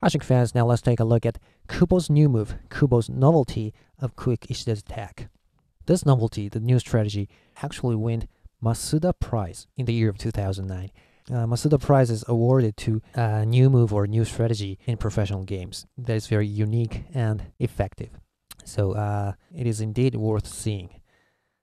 Watching fans, now let's take a look at Kubo's new move, Kubo's Novelty of quick Ishida's attack. This novelty, the new strategy, actually won Masuda Prize in the year of 2009. Masuda Prize is awarded to a new move or new strategy in professional games that is very unique and effective. So it is indeed worth seeing.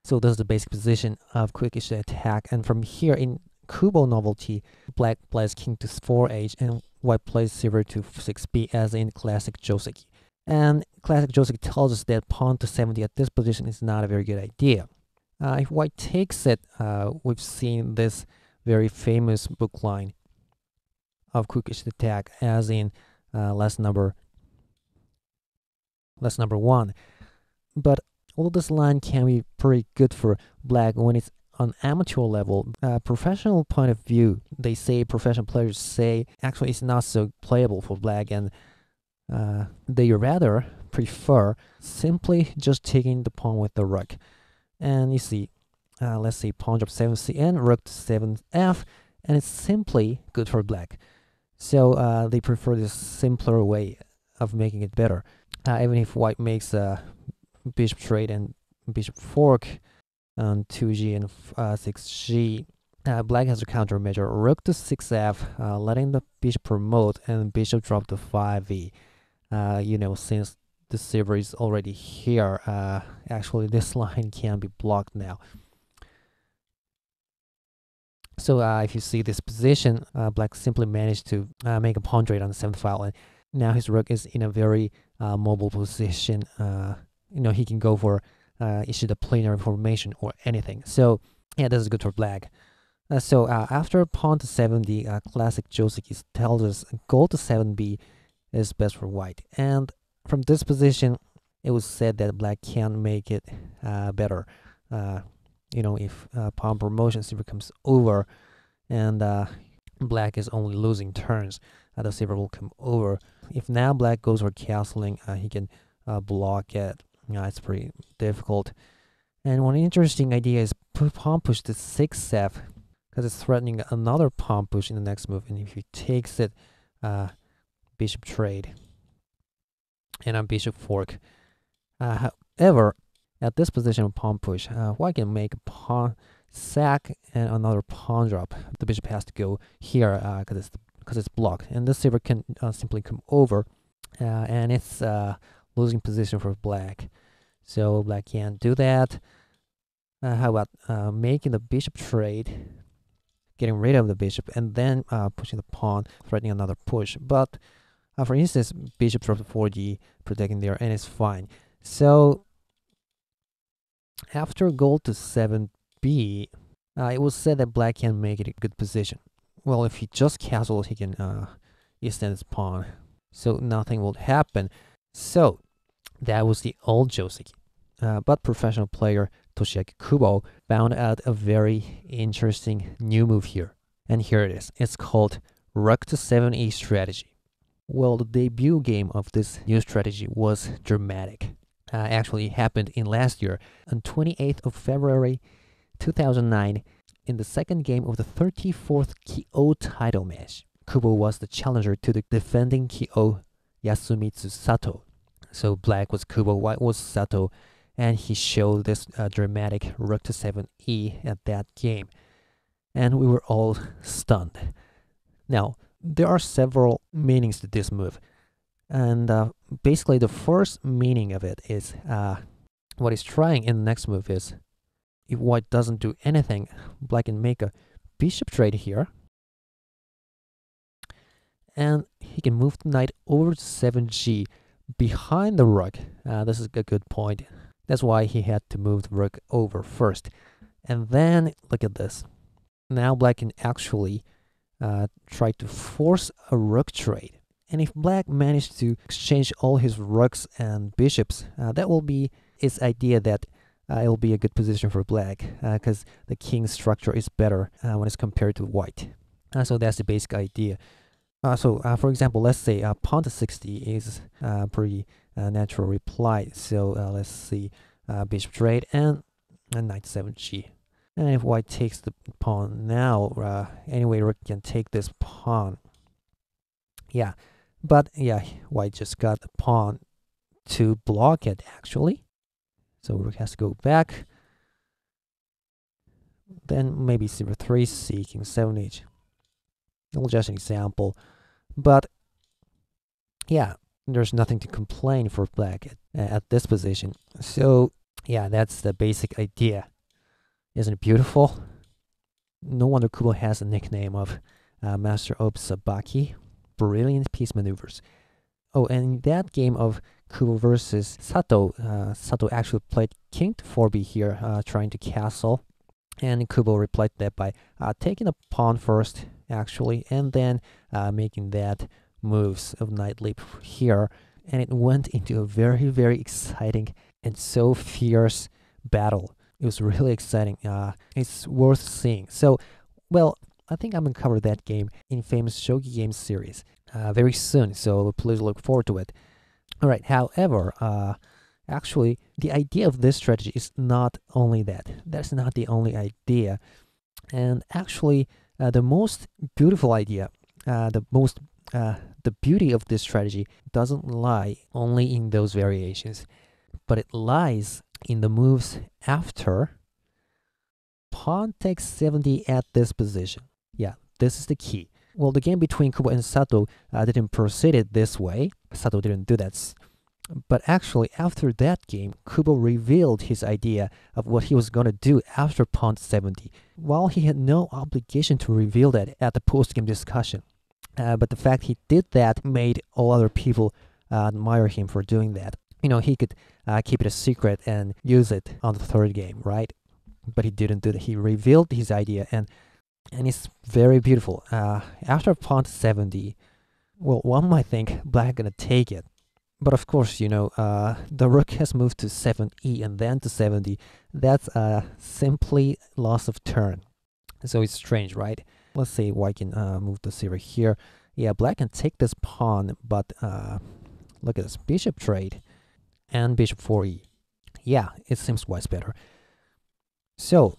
So this is the basic position of quick Ishida attack, and from here in Kubo Novelty, black plays king to 4h and white plays silver to 6b as in classic Joseki. And classic Joseki tells us that pawn to 70 at this position is not a very good idea. If white takes it, we've seen this very famous book line of quick Ishida attack as in lesson number 1. But although this line can be pretty good for black when it's on amateur level, professional point of view, professional players say actually it's not so playable for black, and they rather prefer simply just taking the pawn with the rook. And you see, let's say pawn drop 7c and rook to 7f, and it's simply good for black. So they prefer this simpler way of making it better. Even if white makes a bishop trade and bishop fork on 2g and 6g, black has a countermeasure, rook to 6f, letting the bishop promote and bishop drop to 5e. Since the silver is already here, actually this line can be blocked now. So if you see this position, black simply managed to make a pawn trade on the 7th file, and now his rook is in a very mobile position. He can go for Ishida planar formation or anything. So yeah, this is good for black. So after pawn to 70, classic Joseki tells us gold to 7b is best for white. And from this position, it was said that black can make it better. If pawn promotion silver comes over and black is only losing turns, the silver will come over. If now black goes for castling, he can block it. It's pretty difficult. And one interesting idea is pawn push to 6f, because it's threatening another pawn push in the next move. And if he takes it, bishop trade and a bishop fork. However, at this position of pawn push, white can make a pawn sack and another pawn drop. The bishop has to go here because it's blocked, and this silver can simply come over, and it's losing position for black. So black can't do that. How about making the bishop trade, getting rid of the bishop, and then pushing the pawn, threatening another push. But for instance, bishop drops to 4g, protecting there, and it's fine. So after gold to 7b, it was said that black can make it a good position. Well, if he just castles, he can extend his pawn, so nothing will happen. So that was the old Joseki. But professional player Toshiaki Kubo found out a very interesting new move here. And here it is. It's called rook to 7e strategy. Well, the debut game of this new strategy was dramatic. Actually, it happened in last year, on 28th of February 2009, in the second game of the 34th Kiou title match. Kubo was the challenger to the defending Kiou Yasumitsu Sato. So black was Kubo, white was Sato, and he showed this dramatic rook to 7e at that game. And we were all stunned. Now, there are several meanings to this move. And basically, the first meaning of it is what he's trying in the next move is, if white doesn't do anything, black can make a bishop trade here. And he can move the knight over to 7g behind the rook. This is a good point. That's why he had to move the rook over first. And then, look at this. Now black can actually try to force a rook trade. And if black managed to exchange all his rooks and bishops, that will be his idea that it will be a good position for black, because the king's structure is better when it's compared to white. So that's the basic idea. For example, let's say pawn to 60 is a pretty natural reply. So let's see, bishop trade and knight 7g. And if white takes the pawn now, anyway, rook can take this pawn. Yeah, But yeah, white just got a pawn to block it actually. So rook has to go back. Then maybe c3, c king 7h. Just an example. But yeah, there's nothing to complain for black at this position. So yeah, that's the basic idea. Isn't it beautiful? No wonder Kubo has a nickname of Master of Sabaki. Brilliant piece maneuvers. Oh, and in that game of Kubo versus Satou, Satou actually played king to 4b here, trying to castle. And Kubo replied that by taking a pawn first, actually, and then making that moves of knight leap here. And it went into a very, very exciting and so fierce battle. It was really exciting. It's worth seeing. So, well, I think I'm going to cover that game in famous Shogi Games series very soon. So please look forward to it. All right. However, actually, the idea of this strategy is not only that. That's not the only idea. And actually, the most beautiful idea, the beauty of this strategy doesn't lie only in those variations, but it lies in the moves after pawn takes 70 at this position. Yeah, this is the key. Well, the game between Kubo and Satou didn't proceed it this way. Satou didn't do that. But actually, after that game, Kubo revealed his idea of what he was going to do after pawn 70, while he had no obligation to reveal that at the post-game discussion. But the fact he did that made all other people admire him for doing that. You know, he could keep it a secret and use it on the third game, right? But he didn't do that. He revealed his idea, and it's very beautiful. After pawn 70, well, one might think black gonna take it. But of course, you know, the rook has moved to 7e and then to 70. That's simply loss of turn. So it's strange, right? Let's say white can move the c here. Yeah, black can take this pawn, but look at this bishop trade and bishop 4e. Yeah, it seems white's better. So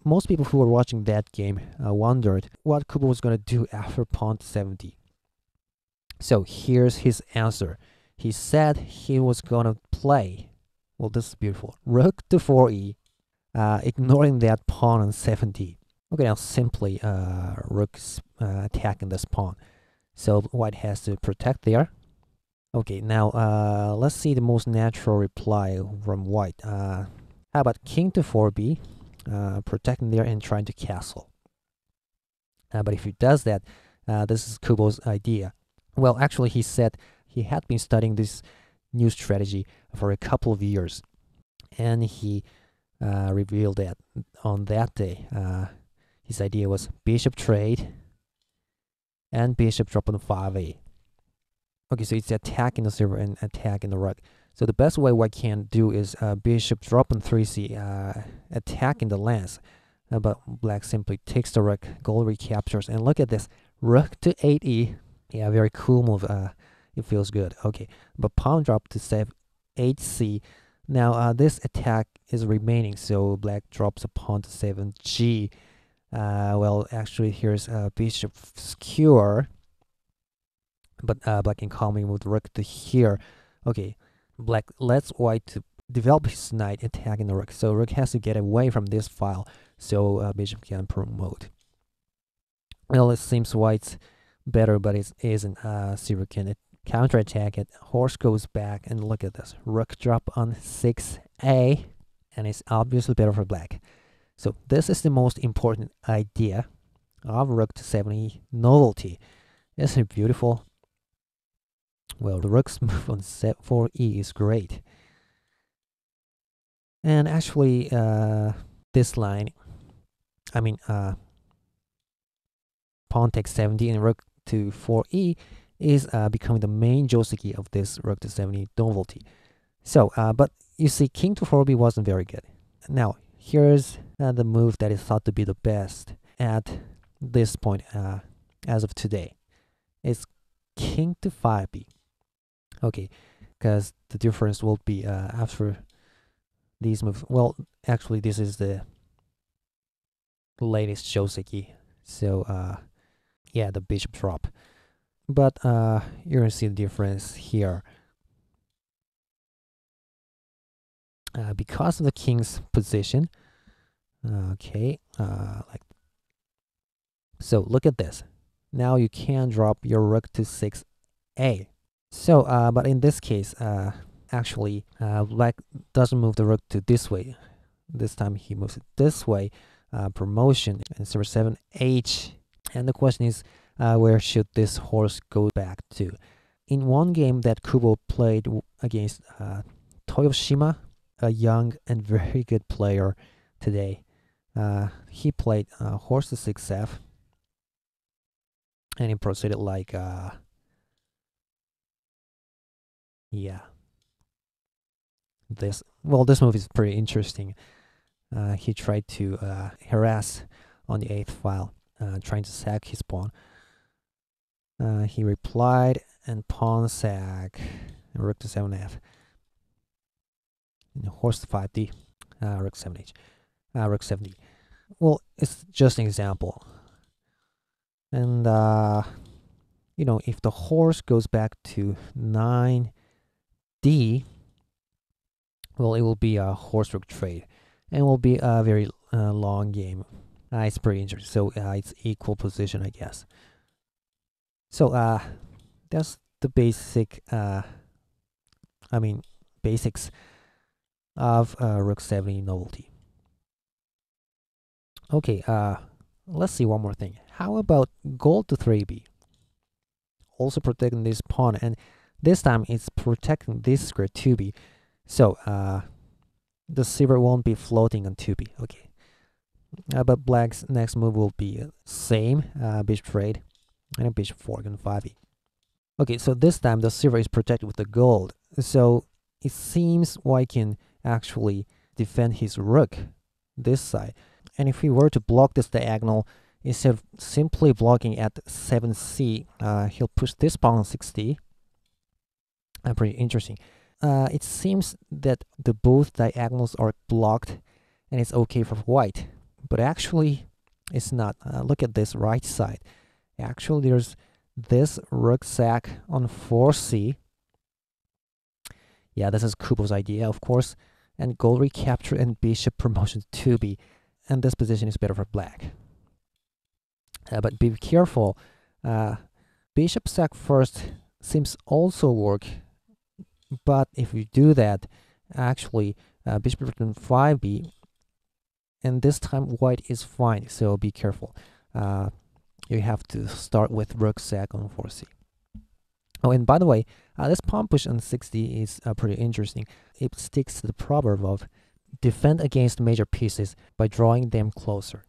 most people who were watching that game wondered what Kubo was going to do after pawn 70. So here's his answer. He said he was going to play, well, this is beautiful, rook to 4e, ignoring that pawn on 70. Okay, now simply rook's attacking this pawn. So white has to protect there. Okay, now let's see the most natural reply from white. How about king to 4b, protecting there and trying to castle. But if he does that, this is Kubo's idea. Well, actually, he said he had been studying this new strategy for a couple of years, and he revealed that on that day. His idea was bishop trade and bishop drop on 5a. Okay, so it's attacking the silver and attacking the rook. So the best way white can do is bishop drop on 3c, attacking the lance. But black simply takes the rook, gold recaptures, and look at this, rook to 8e. Yeah, very cool move. It feels good. Okay, but pawn drop to 8c. Now this attack is remaining, so black drops a pawn to 7g. Well, actually, here's bishop skewer, but black can calmly move the rook to here. Okay, black lets white to develop his knight attacking the rook, so rook has to get away from this file, so bishop can promote. Well, it seems white's better, but it isn't. Silver can counterattack it. Horse goes back, and look at this, rook drop on 6a, and it's obviously better for black. So this is the most important idea of rook to 7e novelty. Isn't it beautiful? Well, the rook's move on 4e is great. And actually, this line, I mean, pawn takes 70 and rook to 4e is becoming the main joseki of this rook to 7e novelty. So, but you see, king to 4b wasn't very good. Now, here's the move that is thought to be the best at this point as of today. It's king to 5b. Okay, because the difference will be after these moves. Well, actually, this is the latest joseki. So, yeah, the bishop drop. But you're gonna see the difference here. Because of the king's position. Okay, like so. Look at this. Now you can drop your rook to 6a. So, but in this case, actually, black doesn't move the rook to this way. This time he moves it this way. Promotion and server 7h. And the question is, where should this horse go back to? In one game that Kubo played against Toyoshima, a young and very good player today, he played horse to 6f, and he proceeded like yeah, this move is pretty interesting. He tried to harass on the 8th file, trying to sack his pawn. He replied and pawn sack, and rook to 7f, and horse to 5d, rook 7h, rook 7d. Well, it's just an example. And you know, if the horse goes back to 9d, well, it will be a horse rook trade, and will be a very long game. It's pretty interesting. So it's equal position, I guess. So that's the basic basics of rook 7e Novelty. Okay, let's see one more thing. How about gold to 3b? Also protecting this pawn, and this time it's protecting this square 2b. So the silver won't be floating on 2b. Okay, but black's next move will be same bishop trade and a bishop fork on 5e. Okay, so this time the silver is protected with the gold. So it seems white can actually defend his rook this side. And if we were to block this diagonal, instead of simply blocking at 7c, he'll push this pawn on 6d. Pretty interesting. It seems that the both diagonals are blocked, and it's okay for white. But actually, it's not. Look at this right side. Actually, there's this rook sack on 4c. Yeah, this is Kubo's idea, of course. And gold recapture and bishop promotion to 2b. And this position is better for black. But be careful. Bishop sack first seems also work. But if you do that, actually, bishop return 5b. And this time white is fine, so be careful. You have to start with rook sack on 4c. Oh, and by the way, this pawn push on 6d is pretty interesting. It sticks to the proverb of defend against major pieces by drawing them closer.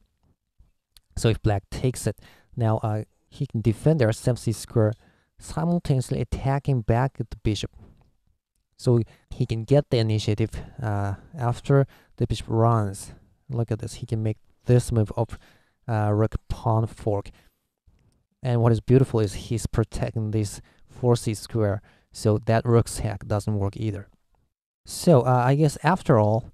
So if black takes it, now he can defend their 7c square, simultaneously attacking back at the bishop. So he can get the initiative after the bishop runs. Look at this. He can make this move of rook pawn fork. And what is beautiful is he's protecting this 4c square, so that rook sack doesn't work either. So I guess after all,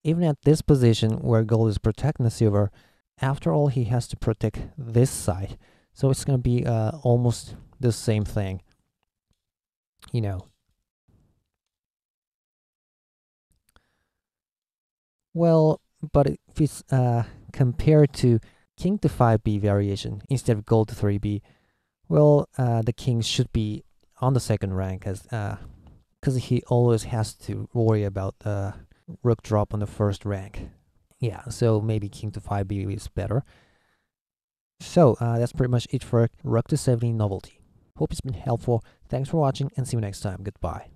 even at this position where gold is protecting the silver, after all he has to protect this side. So it's going to be almost the same thing, you know. Well, but if it's compared to king to 5b variation instead of gold to 3b, well, the king should be on the second rank, because he always has to worry about rook drop on the first rank. Yeah, so maybe king to 5b is better. So that's pretty much it for rook to 7e Novelty. Hope it's been helpful. Thanks for watching, and see you next time. Goodbye.